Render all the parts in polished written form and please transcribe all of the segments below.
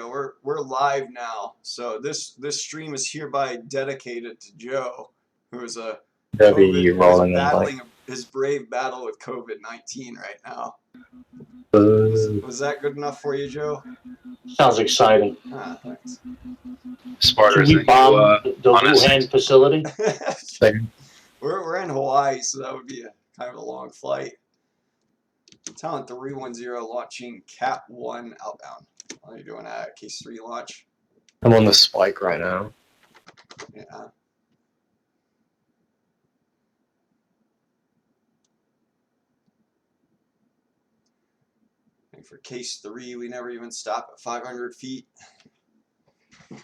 Joe. We're live now, so this stream is hereby dedicated to Joe, who is battling his brave battle with COVID-19 right now. Uh, Was that good enough for you, Joe? Sounds exciting. Ah, thanks. Should we bomb the Wuhan facility? We're in Hawaii, so that would be a kind of a long flight. Talent 310 launching Cat 1 outbound. Are you doing a Case 3 launch? I'm on the spike right now. Yeah. And for Case 3, we never even stop at 500 feet. I'm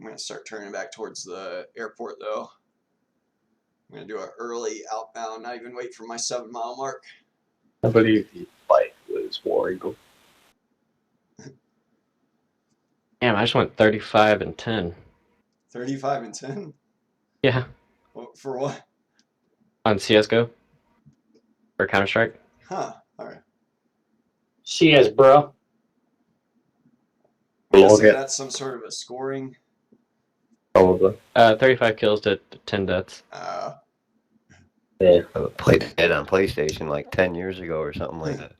going to start turning back towards the airport, though. I'm going to do an early outbound, not even wait for my 7-mile mark. I believe the flight was War Eagle. Damn, I just went 35 and 10. 35 and 10? Yeah. For what? On CSGO? Or Counter-Strike? Huh. Alright. CS, bro. I'm guessing that's some sort of a scoring. Probably. 35 kills to 10 deaths. Yeah. I played it on PlayStation like 10 years ago or something like that.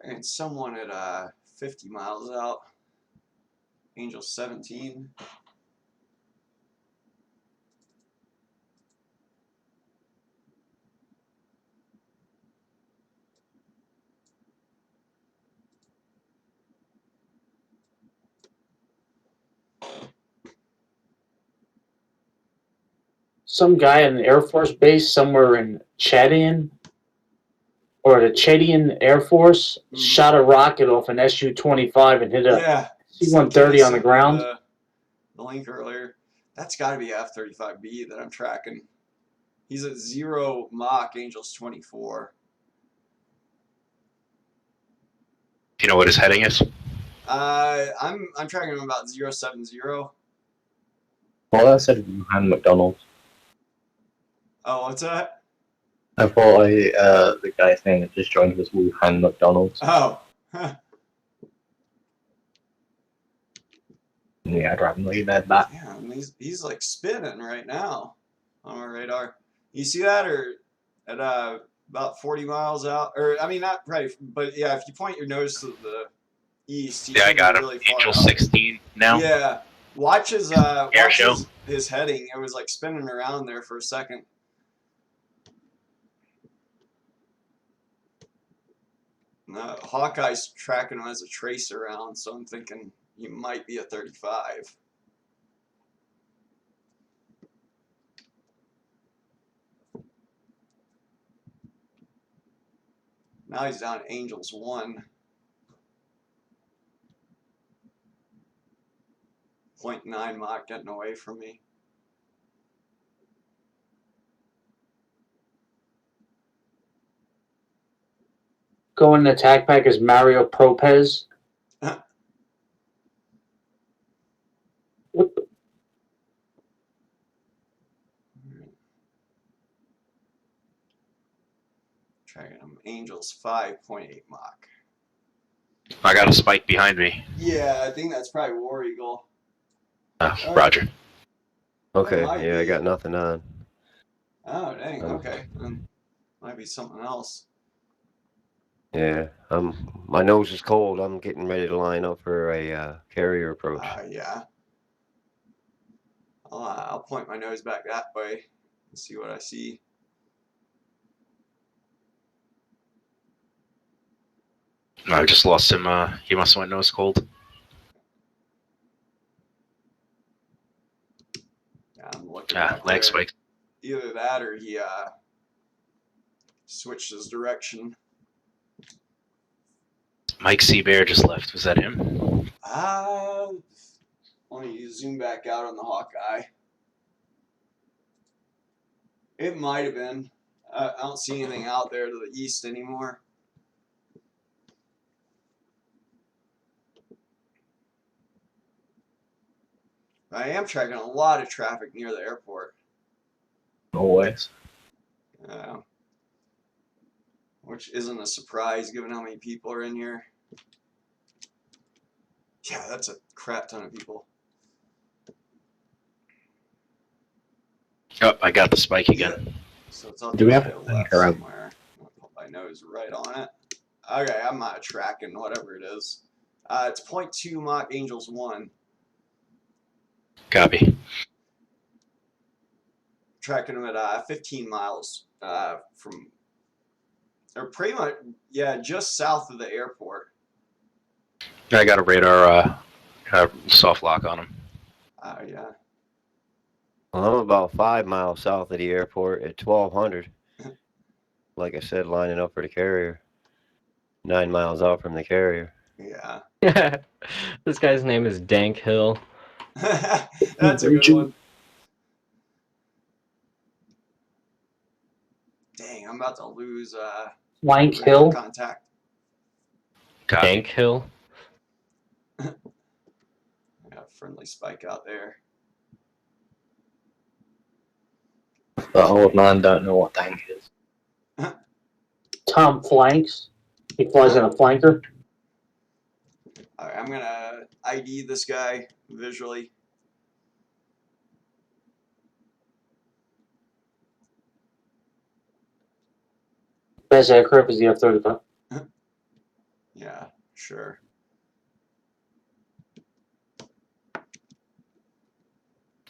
And someone at 50 miles out. Angel 17. Some guy in an Air Force base somewhere in Chadian, or the Chadian Air Force, shot a rocket off an Su-25 and hit a C-130 on the ground. The link earlier. That's got to be F-35B that I'm tracking. He's at 0 Mach, Angels 24. Do you know what his heading is? I'm tracking him about 070. Well, that said Wuhan McDonald's. Oh, what's that? I thought the guy saying that just joined was Wuhan McDonald's. Oh. Huh. Yeah, I'd rather leave that back. Yeah, he's like spinning right now on my radar. You see that, or at about 40 miles out, or I mean not right, but yeah, if you point your nose to the east, Yeah, I got him. really Angel 16 now. Yeah, watch his his heading. It was like spinning around there for a second. Hawkeye's tracking him as a tracer round, so I'm thinking he might be a 35. Now he's down at Angels 1. 0.9 Mach getting away from me. Going to attack pack is Mario Propez. What the? Tracking him. Angels 5.8 Mach. I got a spike behind me. Yeah, I think that's probably War Eagle. Roger. Okay, yeah, I got nothing on. Oh, dang, okay. Might be something else. Yeah, my nose is cold. I'm getting ready to line up for a carrier approach. Yeah. I'll point my nose back that way and see what I see. I just lost him. He must have went nose cold. Yeah, I'm looking. Leg spike. Either that or he switched his direction. Mike Seabear just left. Was that him? Let me zoom back out on the Hawkeye. It might have been. I don't see anything out there to the east anymore. I am tracking a lot of traffic near the airport. Always. Yeah. Which isn't a surprise given how many people are in here. Yeah, that's a crap ton of people. Oh, I got the spike again. So it's out Do we there have to the to left around? somewhere. I'll put my nose right on it. Okay, I'm not tracking whatever it is. It's 0.2 Mach Angels 1. Copy. Tracking them at 15 miles from, or pretty much, yeah, just south of the airport. I got a radar soft lock on him. Yeah. Well, I'm about 5 miles south of the airport at 1200. Like I said, lining up for the carrier. 9 miles out from the carrier. Yeah. This guy's name is Dank Hill. That's a good one. Dang, I'm about to lose Flank radar Hill. contact. Copy. Dank Hill? I got a friendly spike out there. The old man don't know what tank is. Tom flanks. He flies in a flanker. Alright, I'm gonna ID this guy visually. Best aircraft is the F-35. Yeah, sure.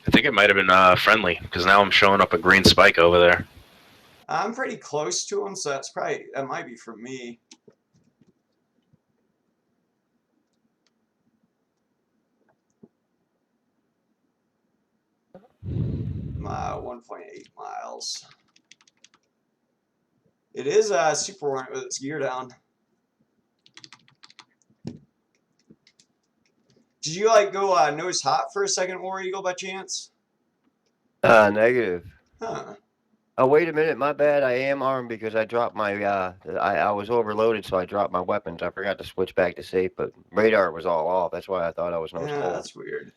I think it might have been friendly because now I'm showing up a green spike over there. I'm pretty close to him, so that might be for me. My 1.8 miles. It is a Super Hornet with its gear down. Did you like go nose hot for a second, War Eagle, by chance? Negative. Huh. Oh, wait a minute. My bad. I am armed because I dropped my, I was overloaded, so I dropped my weapons. I forgot to switch back to safe, but radar was all off. That's why I thought I was nose Yeah, cold. that's weird.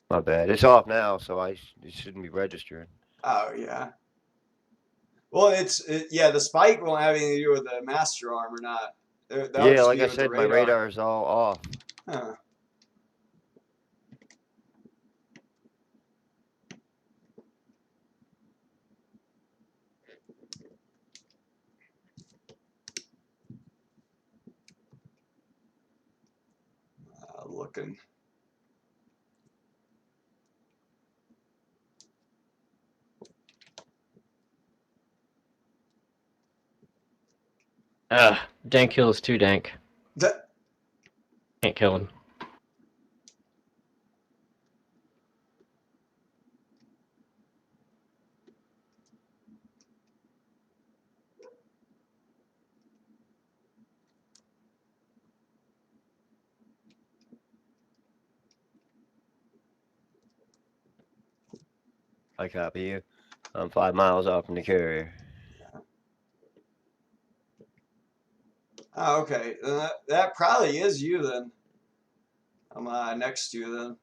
My bad. It's off now, so it shouldn't be registering. Oh, yeah. Well, yeah, the spike won't have anything to do with the master arm or not. That would Yeah, just like be I with the said, my radar is all off. Huh. Looking. Dank Hill is too dank. That, Can't kill him. I copy you. I'm 5 miles off from the carrier. oh, okay. That probably is you then. I'm next to you then.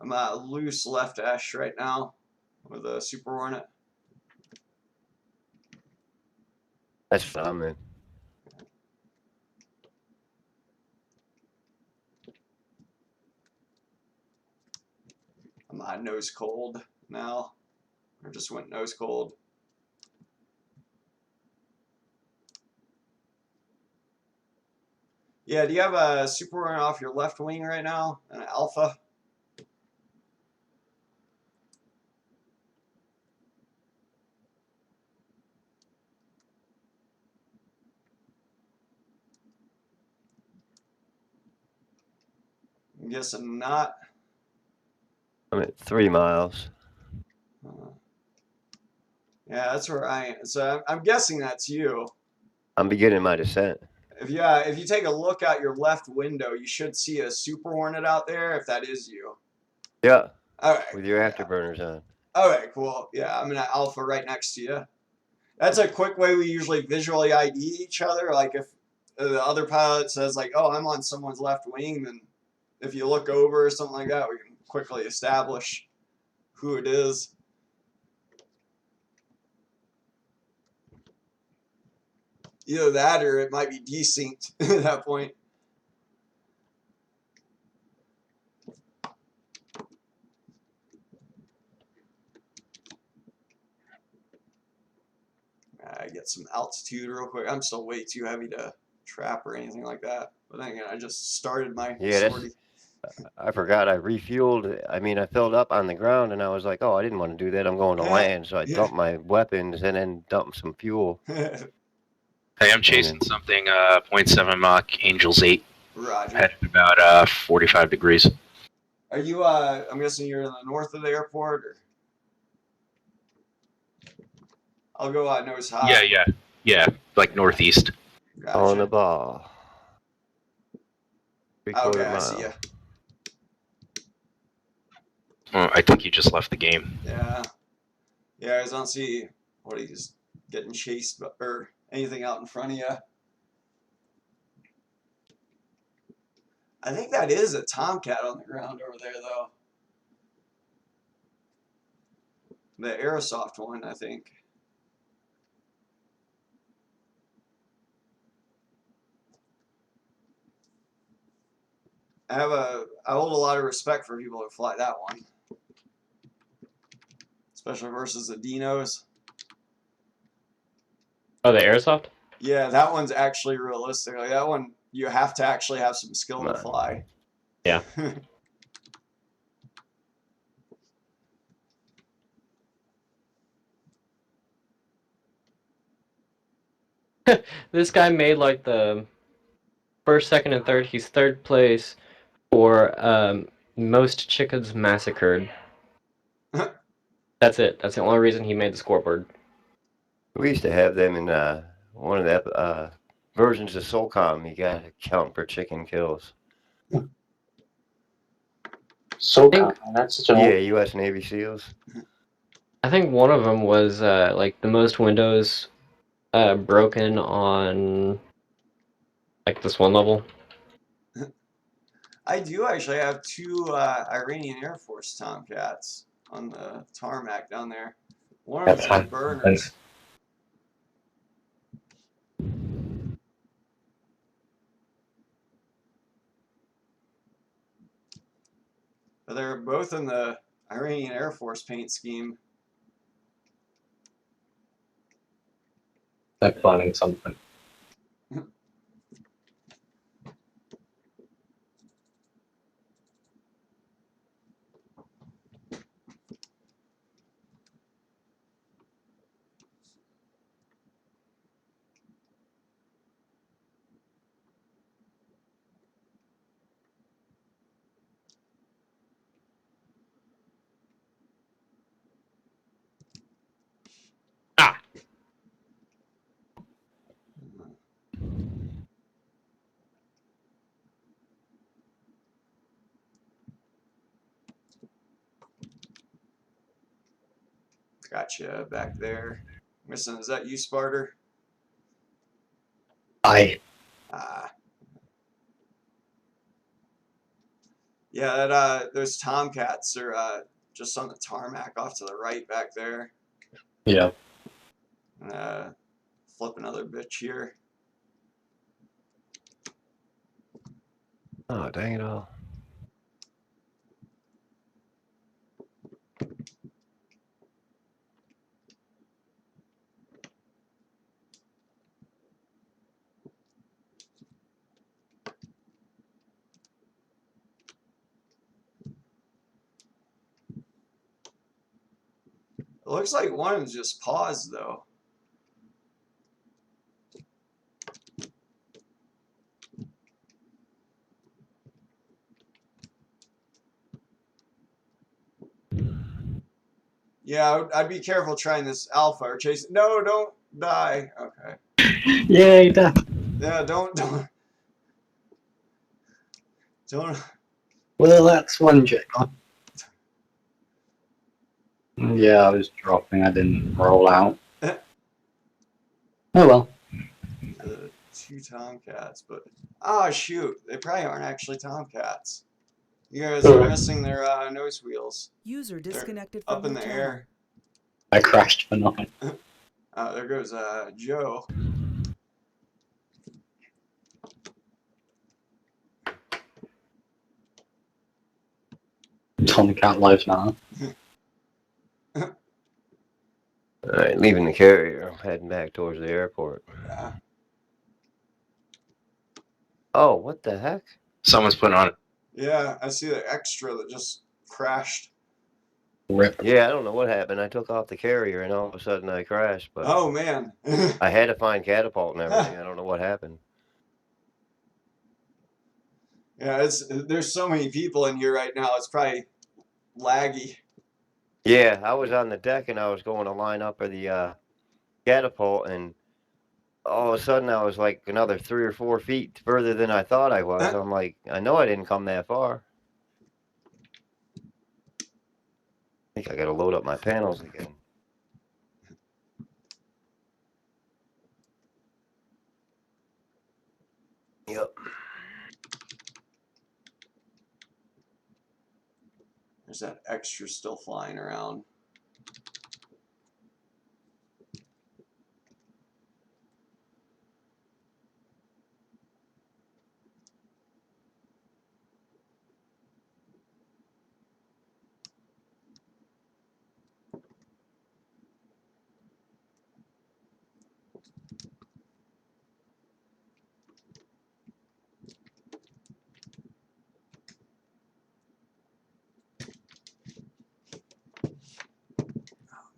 I'm loose left ash right now with a Super Hornet. That's fine, man. I'm nose cold now. Or just went nose cold. Yeah, do you have a Super Hornet off your left wing right now? An Alpha? I'm guessing not. I'm at 3 miles. Yeah, that's where I am. So I'm guessing that's you. I'm beginning my descent. If you take a look out your left window, you should see a Super Hornet out there. If that is you. Yeah. All right. With your afterburners on. All right, cool. Yeah, I'm in an Alpha right next to you. That's a quick way we usually visually ID each other. Like if the other pilot says like, "Oh, I'm on someone's left wing," then if you look over or something like that, we can quickly establish who it is. Either that or it might be desynced at that point. I get some altitude real quick. I'm still way too heavy to trap or anything like that. But then again, I just started my sortie. I forgot I refueled. I mean, I filled up on the ground, and I was like, oh, I didn't want to do that. I'm going to land. So I dumped my weapons and then dumped some fuel. Hey, I'm chasing something 0.7 Mach Angels 8. Roger. Headed about 45 degrees. Are you, I'm guessing you're in the north of the airport? Or? I'll go nose high. Yeah, like northeast. Gotcha. On the ball. Okay, I see ya. I think you just left the game. Yeah. Yeah, I don't see what he's getting chased or anything out in front of you. I think that is a Tomcat on the ground over there, though. The Aerosoft one, I think. I hold a lot of respect for people who fly that one. Especially versus the Dinos. Oh, the Airsoft? Yeah, that one's actually realistic. Like that one, you have to actually have some skill to fly. Yeah. This guy made like the first, second, and third. He's third place for most chickens massacred. That's it. That's the only reason he made the scoreboard. We used to have them in one of the versions of SOCOM. You got to count per chicken kills. SOCOM, that's such an Yeah, old... U.S. Navy SEALs. I think one of them was like the most windows broken on like this one level. I do actually have two Iranian Air Force Tomcats on the tarmac down there. One of them's burners. But they're both in the Iranian Air Force paint scheme. They're planning something. Gotcha back there. Listen, is that you, Sparter? Aye. Yeah, that those Tomcats are just on the tarmac off to the right back there. Yeah. Flip another bitch here. Oh, dang it all. It looks like one of them's just paused, though. Yeah, I'd be careful trying this alpha or chase. No, don't die. Okay. Yay, death. Yeah, don't. Well, that's one check. Yeah, I was dropping. I didn't roll out. Oh well. Two Tomcats, but shoot, they probably aren't actually Tomcats. You guys are missing their nose wheels. User They're disconnected up from in your the channel. air. I crashed for nothing. There goes Joe. Tommy Cat lives now. Alright, leaving the carrier. I'm heading back towards the airport. Yeah. Oh, what the heck? Someone's putting on it. Yeah, I see the extra that just crashed. Rip. Yeah, I don't know what happened. I took off the carrier and all of a sudden I crashed, but Oh man. I had to find catapult and everything. I don't know what happened. Yeah, there's so many people in here right now. It's probably laggy. Yeah, I was on the deck and I was going to line up for the catapult, and all of a sudden I was like another 3 or 4 feet further than I thought I was. I'm like, I know I didn't come that far. I think I gotta load up my panels again. Yep. There's that extra still flying around.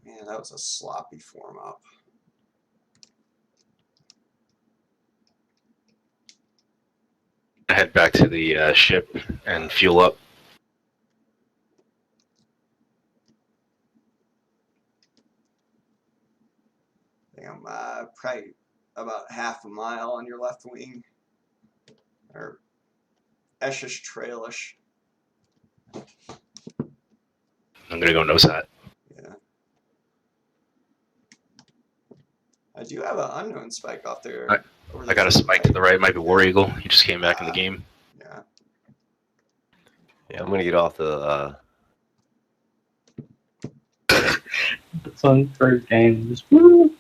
Man, that was a sloppy form up. Head back to the ship and fuel up. I think I'm probably about half a mile on your left wing. Or Eshish trailish. I'm gonna go nose hat. Yeah. I do have an unknown spike off there. I got a spike to the right. It might be War Eagle. He just came back in the game. Yeah. Yeah, I'm gonna get off the It's on first games. Woo!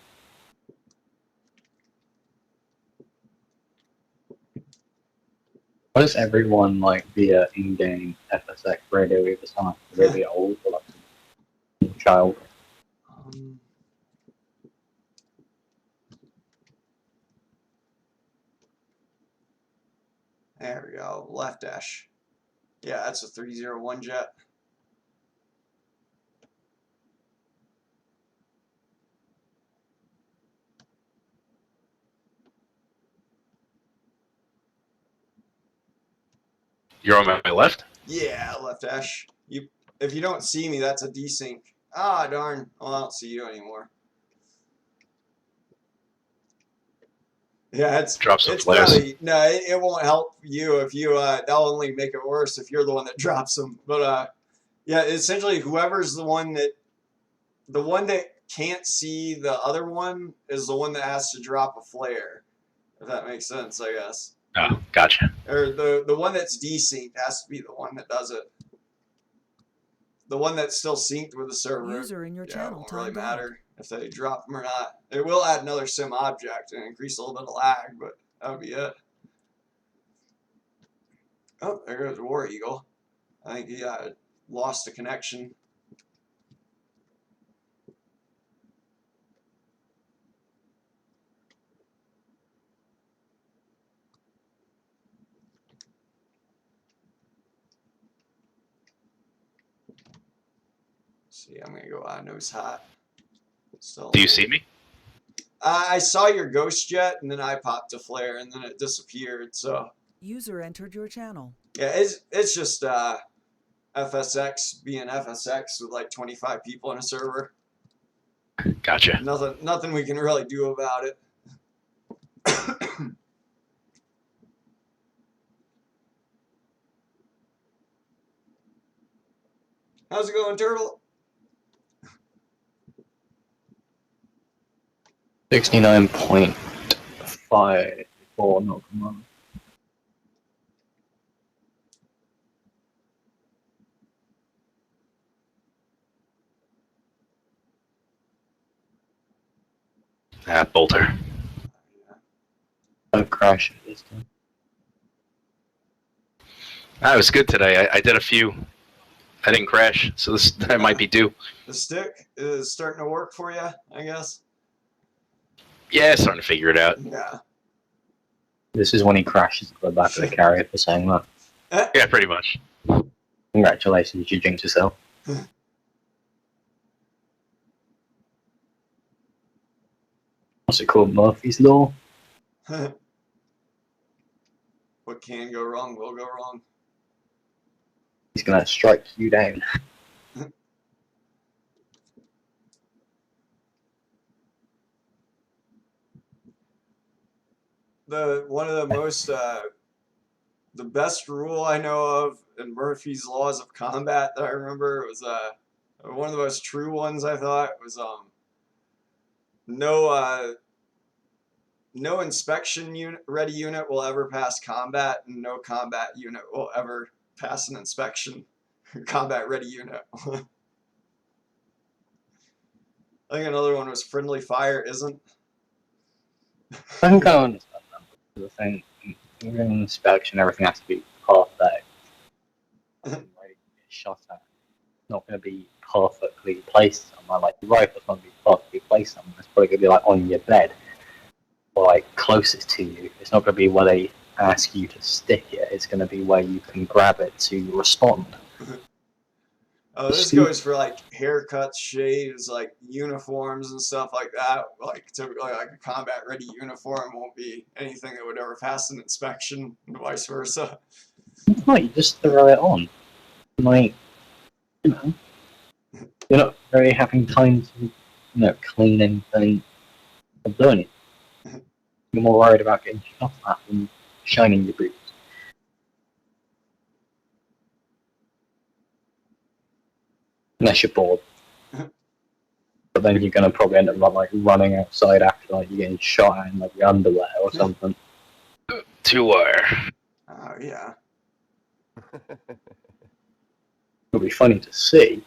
Why does everyone like via in-game FSX radio either side? Really old or like a child? There we go. Left dash. Yeah, that's a 301 jet. You're on my left? Yeah, left dash. If you don't see me, that's a desync. Ah, darn. Well, I don't see you anymore. Yeah, Drop some it's flares. probably no. It won't help you if you. That'll only make it worse if you're the one that drops them. But yeah, essentially, whoever's the one that can't see the other one is the one that has to drop a flare. If that makes sense, I guess. Oh, gotcha. Or the one that's desynced has to be the one that does it. The one that's still synced with the server. User in your Yeah, it channel won't really timed out. matter if they drop them or not. It will add another sim object and increase a little bit of lag, but that would be it. Oh, there goes War Eagle. I think he lost a connection. See, I'm gonna go nose hot. Still. Do you see me? I saw your ghost jet, and then I popped a flare, and then it disappeared. So User entered your channel. yeah, it's just FSX being FSX with like 25 people in a server. Gotcha. Nothing we can really do about it. How's it going, Turtle? 69.54, no, come on. Bolter. Don't crash it this time. It was good today. I did a few. I didn't crash, so this I might be due. The stick is starting to work for you, I guess. Yeah, starting to figure it out. Yeah. This is when he crashes to the back of the carrier for saying that. Yeah, pretty much. Congratulations, you jinxed yourself. What's it called? Murphy's Law? What can go wrong will go wrong. He's gonna strike you down. One of the most the best rule I know of in Murphy's Laws of Combat that I remember was one of the most true ones I thought was no no inspection unit ready unit will ever pass combat, and no combat unit will ever pass an inspection combat ready unit. I think another one was friendly fire isn't. I can go understand that. The thing, even in inspection, everything has to be perfect. Ready to get shot at. It's not going to be perfectly placed somewhere. Like the rifle's not going to be perfectly placed somewhere. It's probably going to be like on your bed or like closest to you. It's not going to be where they ask you to stick it. It's going to be where you can grab it to respond. Oh, this goes for like haircuts, shaves, like uniforms and stuff like that. Like typically, like a combat-ready uniform won't be anything that would ever pass an inspection, and vice versa. No, you just throw it on. Like, you know, you're not really having time to, clean anything or do anything. You're more worried about getting shot at and shining your boots. Unless you're bored. But then you're gonna probably end up running outside after you're getting shot at in like your underwear or something. Two-wire. Oh yeah. It'll be funny to see.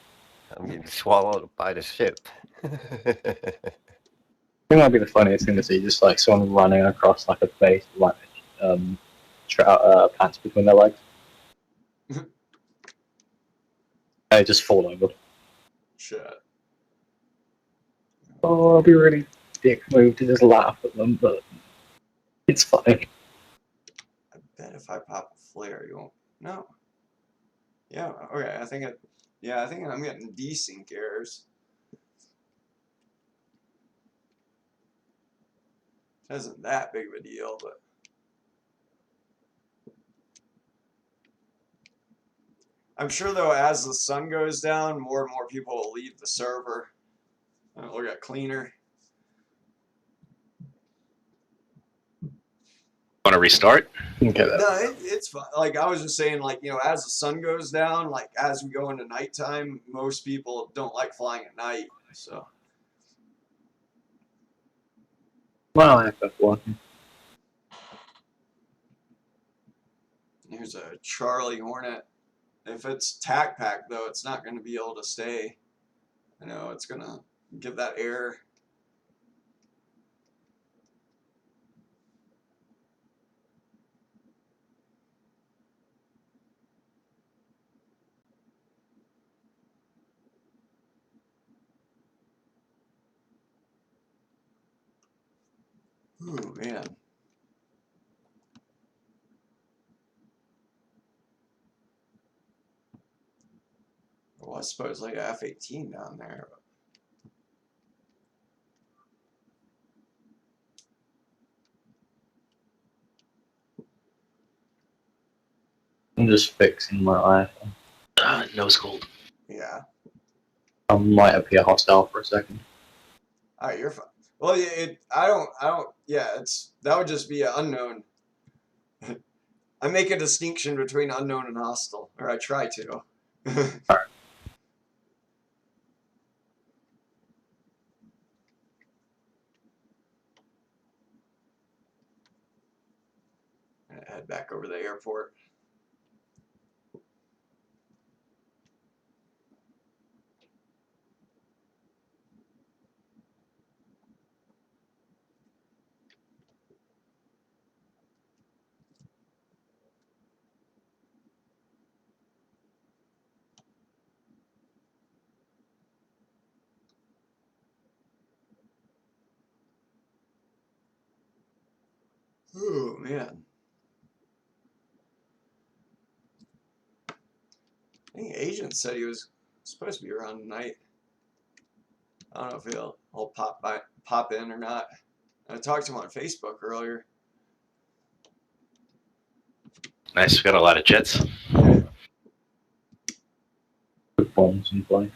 I'm getting swallowed by the ship. It might be the funniest thing to see, just like someone running across like a face with pants between their legs. They just fall over. Shit. Oh, it'll be really dick move to just laugh at them, but it's funny. I bet if I pop a flare, you won't. No. Yeah. Okay. I think it. Yeah. I think I'm getting desync errors. It isn't that big of a deal, but. I'm sure though, as the sun goes down, more and more people will leave the server. And it'll get cleaner. Want to restart? Okay, No, it's fine. Like I was just saying, like as the sun goes down, like as we go into nighttime, most people don't like flying at night. So. well, I have one. Here's a Charlie Hornet. If it's tac pack though, it's not going to be able to stay. It's going to give that error. Ooh, man. Well, I suppose like a F-18 down there. I'm just fixing my iPhone. Nose cold. Yeah. I might appear hostile for a second. All right, you're fine. Well, I don't. Yeah, that would just be an unknown. I make a distinction between unknown and hostile, or I try to. Alright. Head back over the airport. Oh man. I think agent said he was supposed to be around tonight. I don't know if he'll pop in or not. I talked to him on Facebook earlier. Nice. We got a lot of jets. Yeah. Good bombs in play.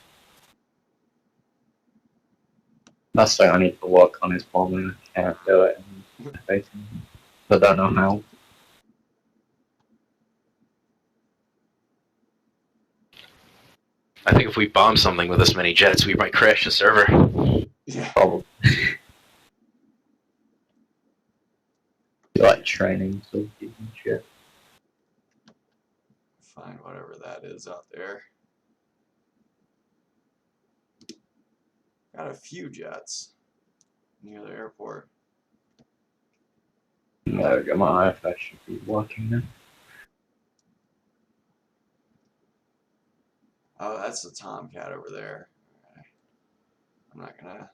That's like I need to work on his bombing. I can't do it. I don't know how. I think if we bomb something with this many jets, we might crash the server. Yeah. Probably. Like training, so and shit. Find whatever that is out there. Got a few jets near the airport. There we go, my IFS should be working now. Oh, that's the Tomcat over there. I'm not gonna.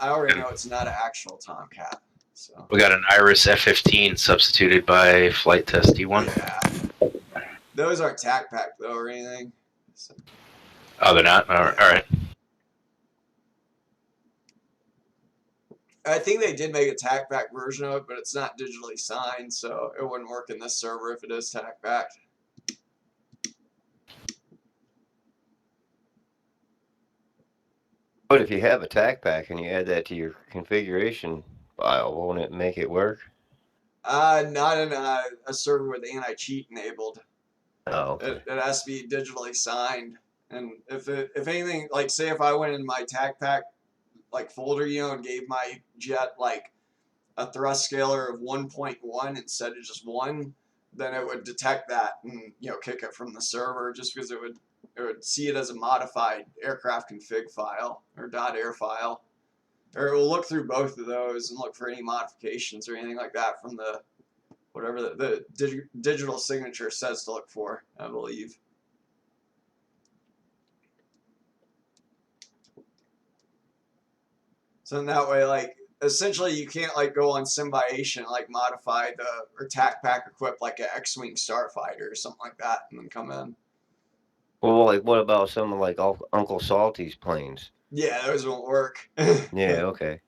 I already know it's not an actual Tomcat. So. We got an Iris F-15 substituted by Flight Test D1. Yeah. Those aren't tac pack though or anything. So. Oh, they're not? All right. I think they did make a tac pack version of it, but it's not digitally signed, so it wouldn't work in this server if it is tac pack. But if you have a tac pack and you add that to your configuration file, won't it make it work? Not in a server with anti-cheat enabled. Oh, okay. It has to be digitally signed. And if anything, like say if I went in my tac pack like folder, and gave my jet like a thrust scaler of 1.1 instead of just 1, then it would detect that and kick it from the server just because it would see it as a modified aircraft config file or .air file. Or it will look through both of those and look for any modifications or anything like that from the whatever the digital signature says to look for, I believe. So in that way, like essentially you can't like go on Symbiation like modify or tac pack equip like an X-Wing starfighter or something like that and then come in. Well, like what about some like Uncle Salty's planes? Yeah, those won't work. Yeah, okay.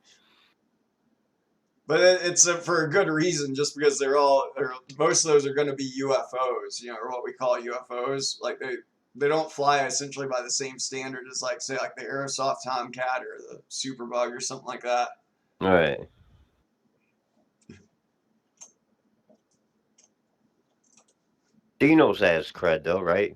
But it's for a good reason, just because they're most of those are going to be UFOs, or what we call UFOs. Like they don't fly essentially by the same standard as like say like the Aerosoft Tomcat or the Superbug or something like that. All right. Dino's has cred though, right?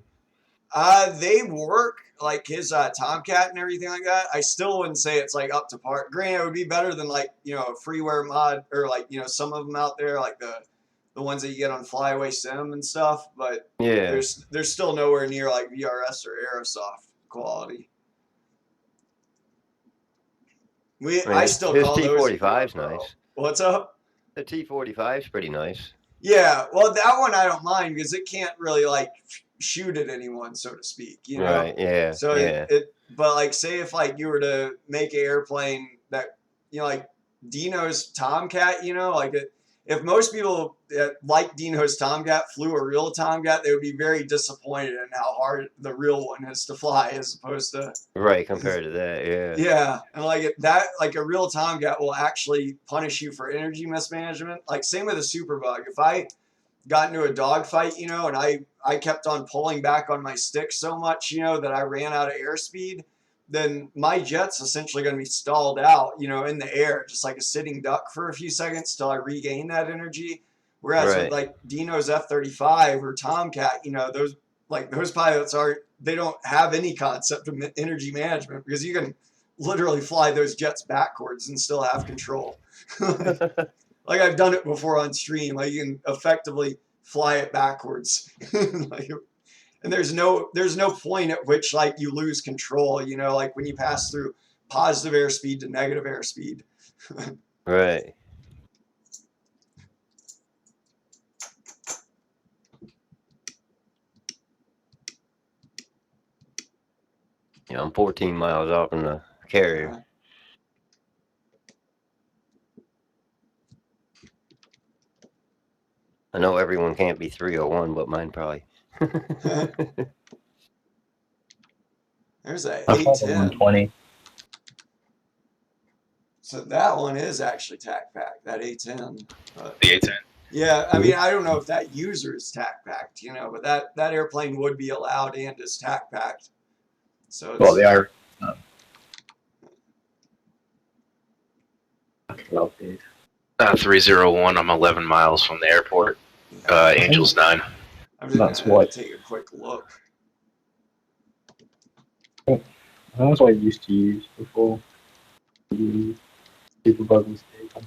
They work like his Tomcat and everything like that. I still wouldn't say it's like up to par. Granted, it would be better than like a freeware mod or like some of them out there like the ones that you get on Flyaway Sim and stuff. But Yeah. there's still nowhere near like VRS or Aerosoft quality. I still call his those T-45's nice. What's up? The T-45's pretty nice. Yeah, well that one I don't mind because it can't really like shoot at anyone, so to speak. Right. Yeah. So yeah. But like say if like you were to make an airplane that like Dino's Tomcat, like if most people that like Dino's Tomcat flew a real Tomcat, they would be very disappointed in how hard the real one is to fly as opposed to right compared to that. Yeah. Yeah, and like a real Tomcat will actually punish you for energy mismanagement. Like same with a Superbug. If I got into a dogfight, and I kept on pulling back on my stick so much, that I ran out of airspeed, then my jet's essentially going to be stalled out, in the air, just like a sitting duck for a few seconds till I regain that energy. Whereas with like Dino's F-35 or Tomcat, those pilots they don't have any concept of energy management because you can literally fly those jets backwards and still have control. Like I've done it before on stream. Like you can effectively fly it backwards, and there's no point at which like you lose control. Like when you pass through positive airspeed to negative airspeed. Right. Yeah, I'm 14 miles off from the carrier. I know everyone can't be 301, but mine probably. There's a I thought the A10. 120. So that one is actually tack pack, that A10. But The A10. yeah, I mean, I don't know if that user is tack packed, you know, but that airplane would be allowed and is tack packed. So it's, Well, the Irish. Well, dude. 301. I'm 11 miles from the airport. Angels 9. I'm just That's gonna what- take a quick look. That was what I used to use before. Superbug was taken.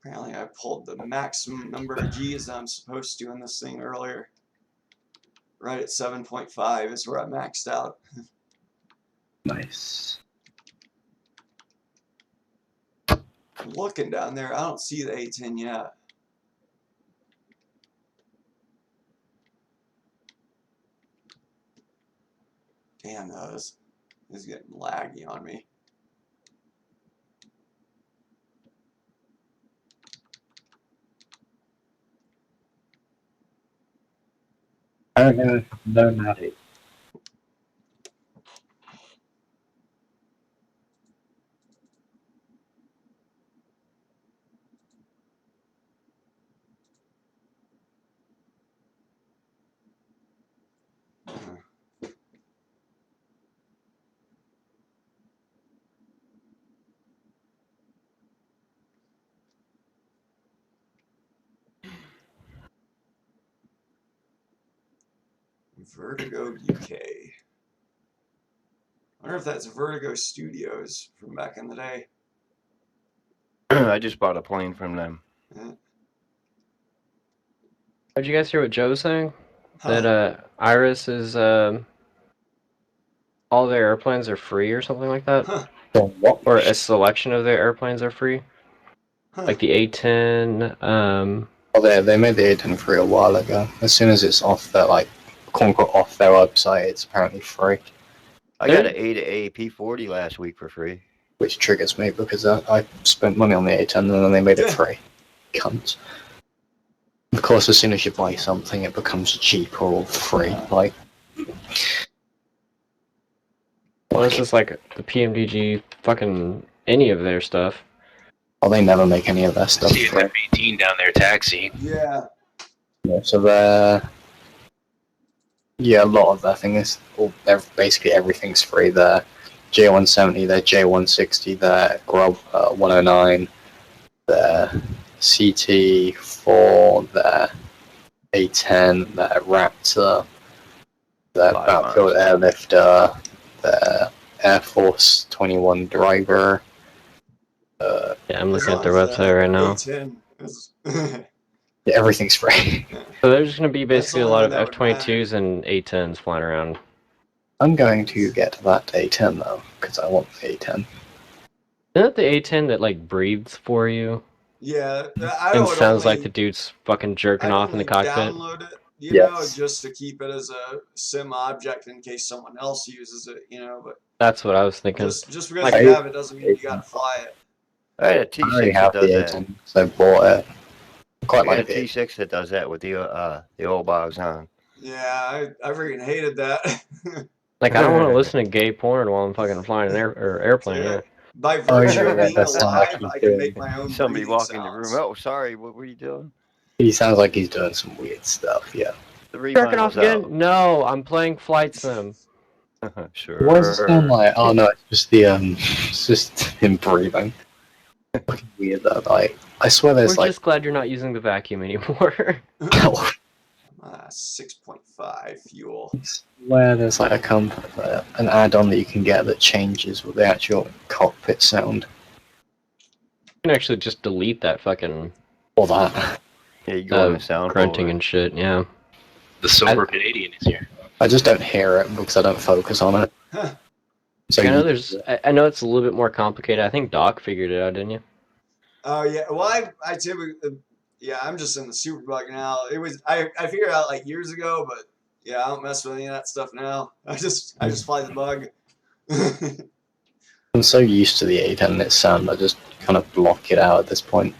Apparently, I pulled the maximum number of G's I'm supposed to in this thing earlier. Right at 7.5 is where I maxed out. Nice. I'm looking down there, I don't see the A10 yet. Damn, this is getting laggy on me. I don't know. No, Maddie. Vertigo UK. I wonder if that's Vertigo Studios from back in the day. I just bought a plane from them. Did you guys hear what Joe was saying? Huh. That Iris is all their airplanes are free or something like that, Huh. What? or a selection of their airplanes are free, Huh. like the A10. Well, they made the A10 free a while ago. As soon as it's off their quote unquote off their website, it's apparently free, I got an A to A P40 last week for free. which triggers me because I spent money on the A10 and then they made it Yeah. free. Cunts. Of course, as soon as you buy something, it becomes cheaper or free. Like, Well, this is like the PMDG, fucking any of their stuff. well, they never make any of their stuff See an free. F-18 down there taxiing. Yeah. Yeah, so a lot of their thing is, basically everything's free there. J170, their J160, their Grub 109, their CT4, their A10, their Raptor, their Five Battlefield Airlifter, their Air Force 21 driver. Yeah, I'm As looking long at their as website right now. A10 is Yeah, everything's free. So there's going to be basically a the lot one of that would F-22s and A10s flying around. I'm going to get that A10 though, because I want the A10. Isn't that the A10 that like breathes for you yeah, I and would sounds only, like the dude's fucking jerking I'd off in the only cockpit? download it, you Yes. know, just to keep it as a sim object in case someone else uses it, you know, but That's what I was thinking. just because Like, you have it doesn't mean you gotta fly it. I had a I T6 already that have the does that. A10, so I bought it. I quite I got like a it. T6 that does that with the old bogs on. Yeah, I freaking hated that. Like I don't want to listen to gay porn while I'm fucking flying an airplane. Yeah. Yeah. By Oh, virtue yeah, of being that sounds like alive, he's I can doing- make my own Somebody breathing walk in the room. sounds. Oh, sorry, what were you doing? He sounds like he's doing some weird stuff, yeah. The Jerking off refinals again? No, I'm playing Flight Sim. out. Sure. What does it sound like? Oh no, it's just it's just him breathing. Fucking weird though, like, I swear We're there's just glad you're not using the vacuum anymore. 6.5 fuel. where there's like an add-on that you can get that changes with the actual cockpit sound. You can actually just delete that fucking Or that. Yeah, you go in the sound grunting folder. and shit. Yeah. The silver Canadian is here. I just don't hear it because I don't focus on it. Huh. So I know you- there's. I know it's a little bit more complicated. I think Doc figured it out, didn't you? Oh yeah, well I typically, yeah, I'm just in the Superbug now. I figured it out like years ago, but yeah, I don't mess with any of that stuff now. I just fly the bug. I'm so used to the 8-minute sound, I just kind of block it out at this point.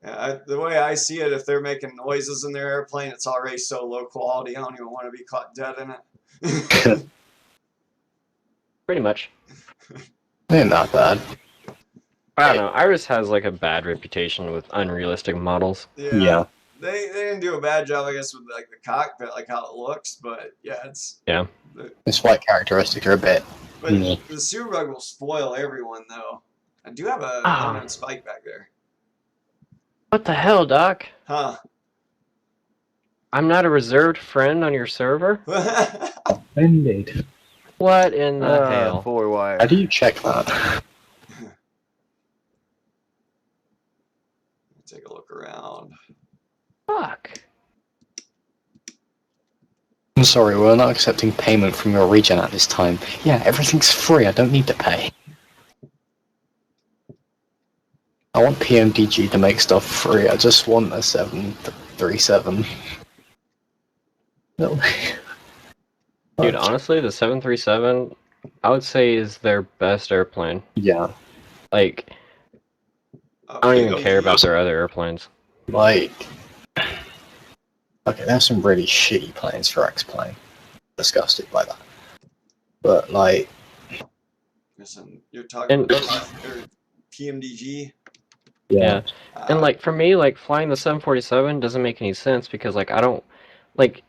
Yeah, the way I see it, if they're making noises in their airplane, it's already so low quality. I don't even want to be caught dead in it. Pretty much. Ain't that bad. I don't know. Iris has like a bad reputation with unrealistic models. Yeah. They didn't do a bad job, I guess, with like the cockpit, like how it looks. But yeah, it's Its flight characteristics are a bit. But the Superbug will spoil everyone, though. I do have a unknown spike back there. What the hell, Doc? Huh? I'm not a reserved friend on your server? Indeed. What in the hell? 4-wire. How do you check that? Take a look around. Fuck. I'm sorry, we're not accepting payment from your region at this time. Yeah, everything's free, I don't need to pay. I want PMDG to make stuff free, I just want a 737. No. Dude, honestly, the 737, I would say is their best airplane. Yeah. Like, I don't even care about their other airplanes. Like... Okay, there's some really shitty planes for X-Plane. Disgusted by that. But, like... Listen, you're talking about PMDG? Yeah. And, like, for me, like, flying the 747 doesn't make any sense because, like, I don't... Like,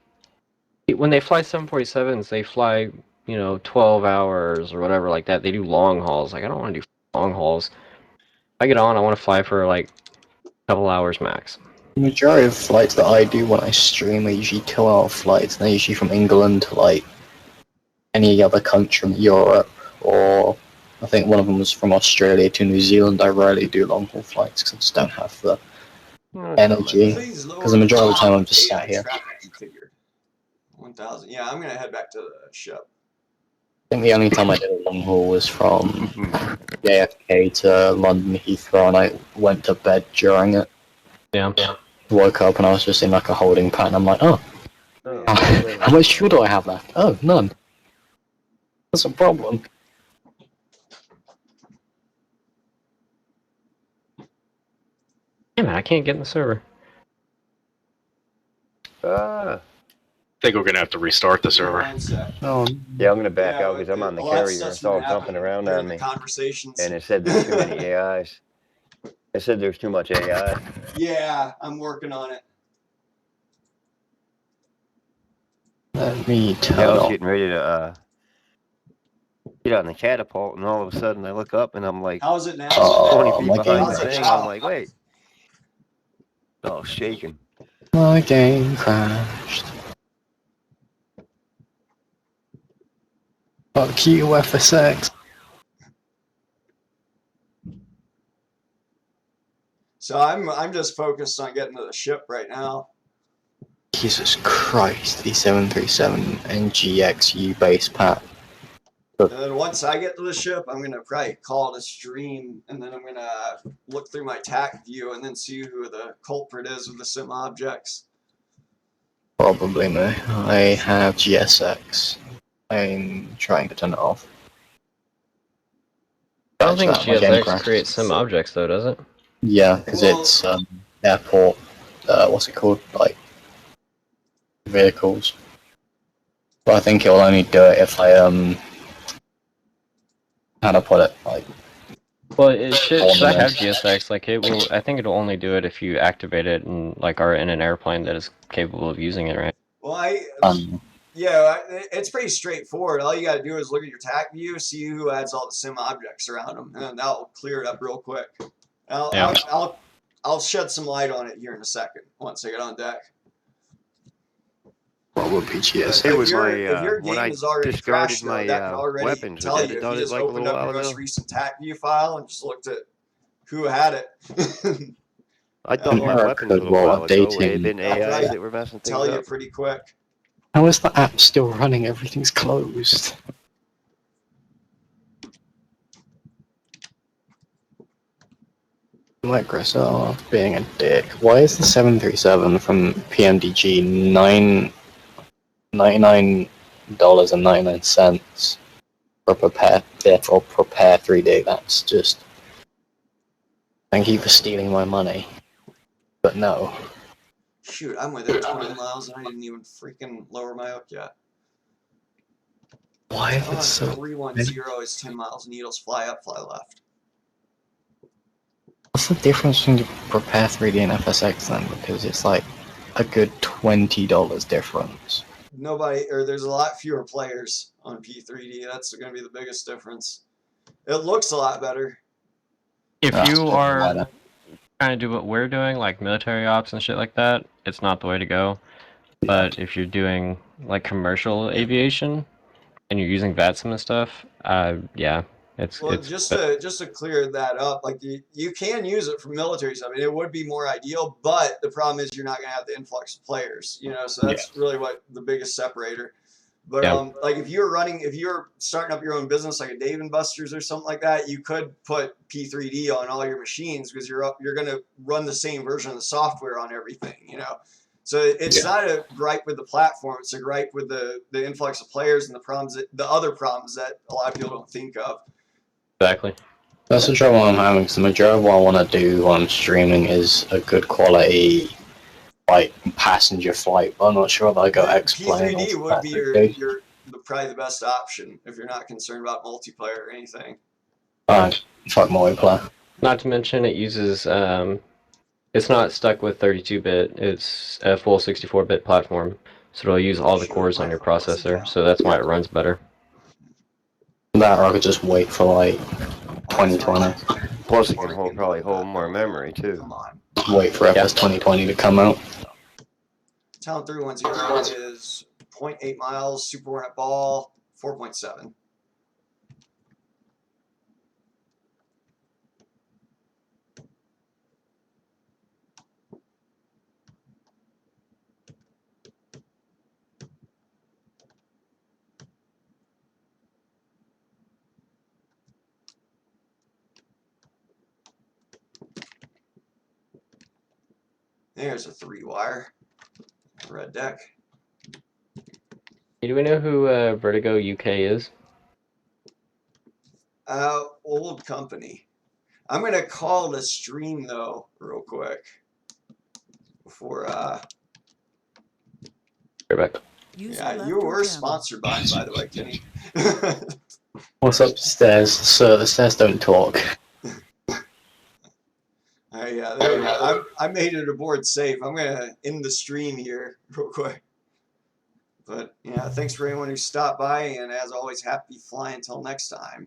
when they fly 747s, they fly, 12 hours or whatever like that. They do long hauls. Like, I don't want to do long hauls. If I get on, I want to fly for, like, a couple hours max. The majority of flights that I do when I stream are usually 2-hour flights, and they're usually from England to, like, any other country in Europe, or I think one of them was from Australia to New Zealand. I rarely do long-haul flights because I just don't have the energy, because the majority of the time I'm just sat here. 1,000. Yeah, I'm gonna head back to the ship. I think the only time I did a long haul was from JFK to London Heathrow, and I went to bed during it. Yeah. Woke up and I was just in like a holding pattern. I'm like, oh, how much fuel do I have left? Oh, none. That's a problem. Damn it, I can't get in the server. I think we're gonna have to restart the server. Oh. Yeah, I'm gonna back out because I'm on the carrier and it's all jumping around on me. And it said there's too many AIs. It said there's too much AI. Yeah, I'm working on it. Let me turn I was off. getting ready to get on the catapult, and all of a sudden I look up and I'm like, How's it now? 20 feet my behind game the thing. crashed. I'm like, wait. Oh, shaking. My game crashed. Fuck you, FSX. So I'm just focused on getting to the ship right now. Jesus Christ, the 737 NGXU base pack. And then once I get to the ship, I'm gonna probably call it a stream, and then I'm gonna look through my TAC view and then see who the culprit is with the sim objects. Probably me. I have GSX. I'm trying to turn it off. I don't think My game GSX crashed. creates sim objects though, does it? Yeah, because it's airport. What's it called? Like vehicles. But I think it will only do it if I how to put it? Like. Well, it should I have GSX, like it will. I think it'll only do it if you activate it and like are in an airplane that is capable of using it, right? Well, yeah, it's pretty straightforward. All you gotta do is look at your TAC view, see who has all the sim objects around them, and that'll clear it up real quick. I'll shed some light on it here in a second once I get on deck. What would be GSX? It was if your when game I is already discarded crashed, though, my that can already weapons. tell you if Done you it just like a opened little up your while most ago. recent TAC view file and just looked at who had it. I thought my weapons a little while ago it had been AIs that were messing things Tell you up. pretty quick. How is the app still running? Everything's closed. Microsoft being a dick. Why is the 737 from PMDG $99.99? for prepare 3D. That's just thank you for stealing my money, but no. Shoot, I'm within 20 miles and I didn't even freaking lower my hook yet. Why if it's so? 310 is 10 miles. Needles fly up, fly left. What's the difference between prepare 3D and FSX then? Because it's like a good $20 difference. There's a lot fewer players on P3D. That's going to be the biggest difference. It looks a lot better. If you are trying to do what we're doing, like military ops and shit like that, it's not the way to go. But if you're doing like commercial aviation and you're using VATSIM and stuff, yeah, it's just to clear that up, like you can use it for military stuff. I mean, it would be more ideal, but the problem is you're not going to have the influx of players. So that's really what the biggest separator. But like if you're starting up your own business, like a Dave and Buster's or something like that, you could put P3D on all your machines because you're going to run the same version of the software on everything. So it's not a gripe with the platform; it's a gripe with the influx of players and the other problems that a lot of people don't think of. Exactly. That's the trouble I'm having. Because the majority of what I want to do on streaming is a good quality, like passenger flight. But I'm not sure if I go X-plane. P3D would be probably the best option if you're not concerned about multiplayer or anything. Fuck multiplayer. Not to mention it uses it's not stuck with 32-bit. It's a full 64-bit platform, so it'll use all the cores on your processor. So that's why it runs better. That or I could just wait for like 2020. Plus, it can probably hold more memory too. Come on. Wait for FS 2020 to come out. Town 310 is 0.8 miles. Super Hornet ball 4.7. There's a 3-wire. Red deck. Do we know who Vertigo UK is? Old company. I'm gonna call the stream though, real quick. Before Right back. yeah, you were sponsored by the way, Kenny. What's upstairs? Sir, the stairs don't talk. Yeah, there we go. I made it aboard safe. I'm gonna end the stream here real quick. But yeah, thanks for anyone who stopped by, and as always, happy flying until next time.